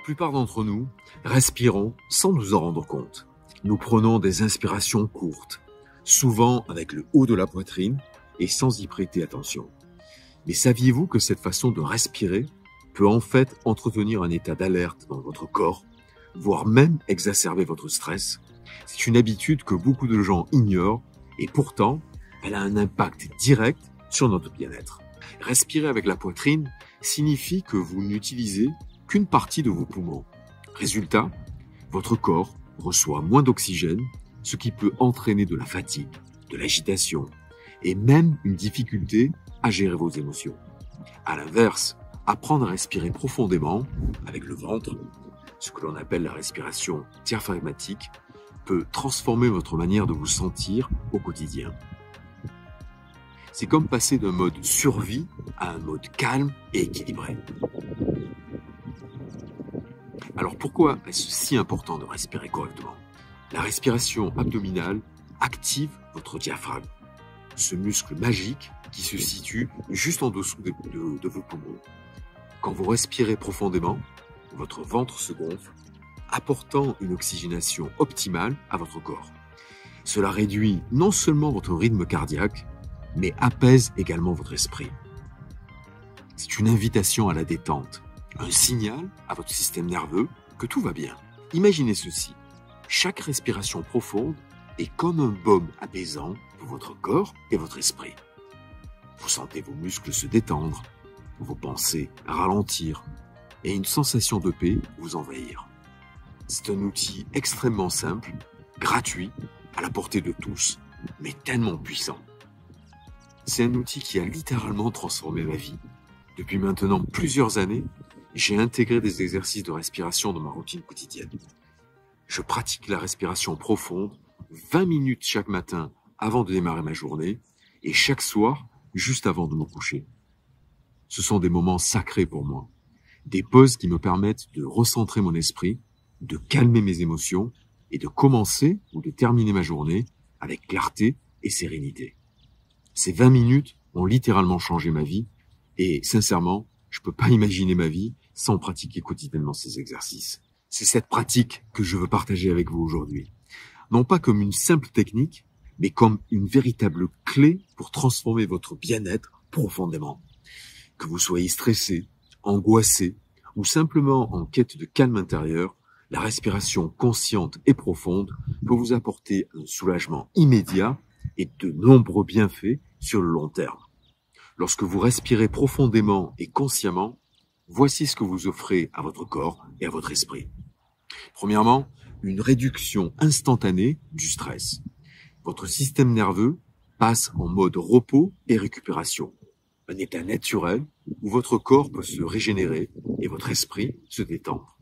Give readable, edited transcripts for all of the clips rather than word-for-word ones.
plupart d'entre nous respirons sans nous en rendre compte. Nous prenons des inspirations courtes, souvent avec le haut de la poitrine et sans y prêter attention. Mais saviez-vous que cette façon de respirer peut en fait entretenir un état d'alerte dans votre corps, voire même exacerber votre stress? C'est une habitude que beaucoup de gens ignorent et pourtant, elle a un impact direct sur notre bien-être. Respirer avec la poitrine signifie que vous n'utilisez qu'une partie de vos poumons. Résultat, votre corps reçoit moins d'oxygène, ce qui peut entraîner de la fatigue, de l'agitation et même une difficulté à gérer vos émotions. À l'inverse, apprendre à respirer profondément avec le ventre, ce que l'on appelle la respiration diaphragmatique, peut transformer votre manière de vous sentir au quotidien. C'est comme passer d'un mode survie à un mode calme et équilibré. Alors pourquoi est-ce si important de respirer correctement? La respiration abdominale active votre diaphragme, ce muscle magique qui se situe juste en dessous de vos poumons. Quand vous respirez profondément, votre ventre se gonfle, apportant une oxygénation optimale à votre corps. Cela réduit non seulement votre rythme cardiaque, mais apaise également votre esprit. C'est une invitation à la détente, un signal à votre système nerveux que tout va bien. Imaginez ceci, chaque respiration profonde est comme un baume apaisant pour votre corps et votre esprit. Vous sentez vos muscles se détendre, vos pensées ralentir et une sensation de paix vous envahir. C'est un outil extrêmement simple, gratuit, à la portée de tous, mais tellement puissant. C'est un outil qui a littéralement transformé ma vie. Depuis maintenant plusieurs années, j'ai intégré des exercices de respiration dans ma routine quotidienne. Je pratique la respiration profonde 20 minutes chaque matin avant de démarrer ma journée et chaque soir juste avant de me coucher. Ce sont des moments sacrés pour moi, des pauses qui me permettent de recentrer mon esprit, de calmer mes émotions et de commencer ou de terminer ma journée avec clarté et sérénité. Ces 20 minutes ont littéralement changé ma vie et sincèrement, je peux pas imaginer ma vie sans pratiquer quotidiennement ces exercices. C'est cette pratique que je veux partager avec vous aujourd'hui. Non pas comme une simple technique, mais comme une véritable clé pour transformer votre bien-être profondément. Que vous soyez stressé, angoissé ou simplement en quête de calme intérieur, la respiration consciente et profonde peut vous apporter un soulagement immédiat et de nombreux bienfaits sur le long terme. Lorsque vous respirez profondément et consciemment, voici ce que vous offrez à votre corps et à votre esprit. Premièrement, une réduction instantanée du stress. Votre système nerveux passe en mode repos et récupération, un état naturel où votre corps peut se régénérer et votre esprit se détendre.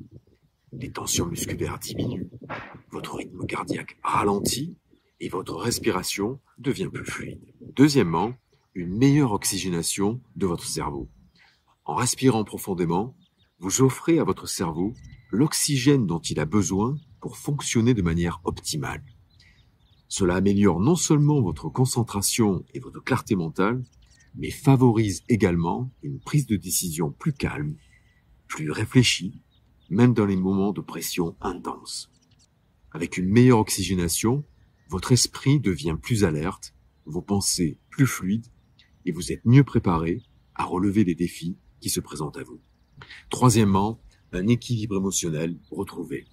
Les tensions musculaires diminuent, votre rythme cardiaque ralentit et votre respiration devient plus fluide. Deuxièmement, une meilleure oxygénation de votre cerveau. En respirant profondément, vous offrez à votre cerveau l'oxygène dont il a besoin pour fonctionner de manière optimale. Cela améliore non seulement votre concentration et votre clarté mentale, mais favorise également une prise de décision plus calme, plus réfléchie, même dans les moments de pression intense. Avec une meilleure oxygénation, votre esprit devient plus alerte, vos pensées plus fluides, et vous êtes mieux préparé à relever les défis qui se présentent à vous. Troisièmement, un équilibre émotionnel retrouvé.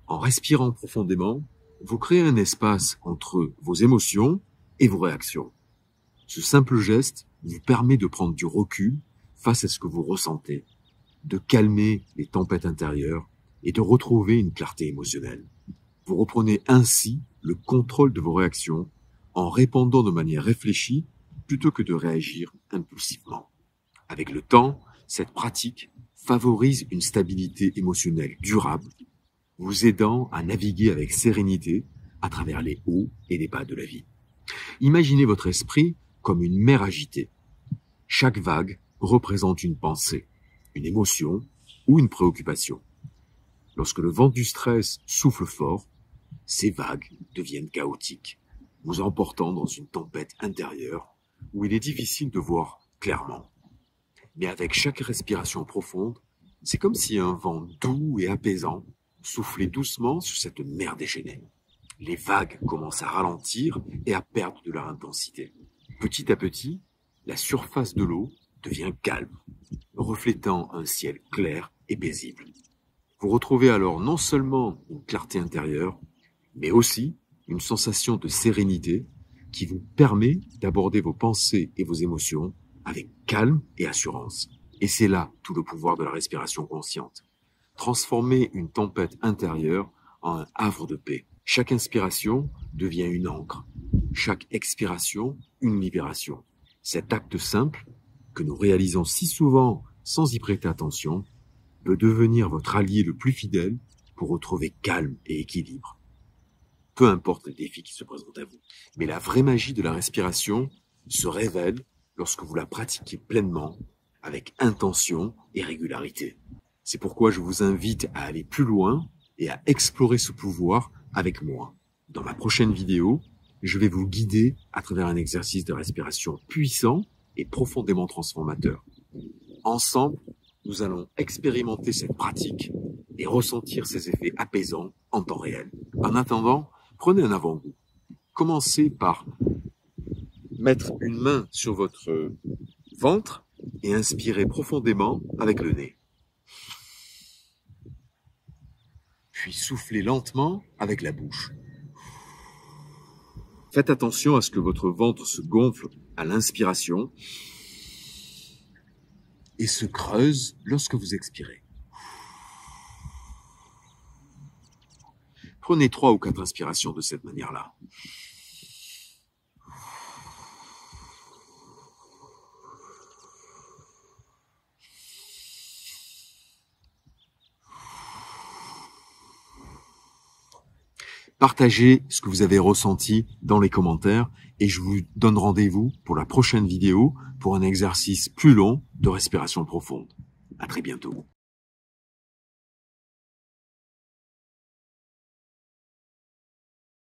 En respirant profondément, vous créez un espace entre vos émotions et vos réactions. Ce simple geste vous permet de prendre du recul face à ce que vous ressentez, de calmer les tempêtes intérieures et de retrouver une clarté émotionnelle. Vous reprenez ainsi le contrôle de vos réactions en répondant de manière réfléchie plutôt que de réagir impulsivement. Avec le temps, cette pratique favorise une stabilité émotionnelle durable, vous aidant à naviguer avec sérénité à travers les hauts et les bas de la vie. Imaginez votre esprit comme une mer agitée. Chaque vague représente une pensée, une émotion ou une préoccupation. Lorsque le vent du stress souffle fort, ces vagues deviennent chaotiques, vous emportant dans une tempête intérieure où il est difficile de voir clairement. Mais avec chaque respiration profonde, C'est comme si un vent doux et apaisant soufflait doucement sur cette mer déchaînée. Les vagues commencent à ralentir et à perdre de leur intensité. Petit à petit, la surface de l'eau devient calme, reflétant un ciel clair et paisible. Vous retrouvez alors non seulement une clarté intérieure, mais aussi une sensation de sérénité qui vous permet d'aborder vos pensées et vos émotions avec calme et assurance. Et c'est là tout le pouvoir de la respiration consciente. Transformer une tempête intérieure en un havre de paix. Chaque inspiration devient une ancre. Chaque expiration, une libération. Cet acte simple, que nous réalisons si souvent sans y prêter attention, peut devenir votre allié le plus fidèle pour retrouver calme et équilibre. Peu importe les défis qui se présentent à vous. Mais la vraie magie de la respiration se révèle lorsque vous la pratiquez pleinement, avec intention et régularité. C'est pourquoi je vous invite à aller plus loin et à explorer ce pouvoir avec moi. Dans ma prochaine vidéo, je vais vous guider à travers un exercice de respiration puissant et profondément transformateur. Ensemble, nous allons expérimenter cette pratique et ressentir ses effets apaisants en temps réel. En attendant, prenez un avant-goût. Commencez par mettre une main sur votre ventre et inspirez profondément avec le nez. Puis soufflez lentement avec la bouche. Faites attention à ce que votre ventre se gonfle à l'inspiration et se creuse lorsque vous expirez. Prenez 3 ou 4 inspirations de cette manière-là. Partagez ce que vous avez ressenti dans les commentaires et je vous donne rendez-vous pour la prochaine vidéo pour un exercice plus long de respiration profonde. À très bientôt.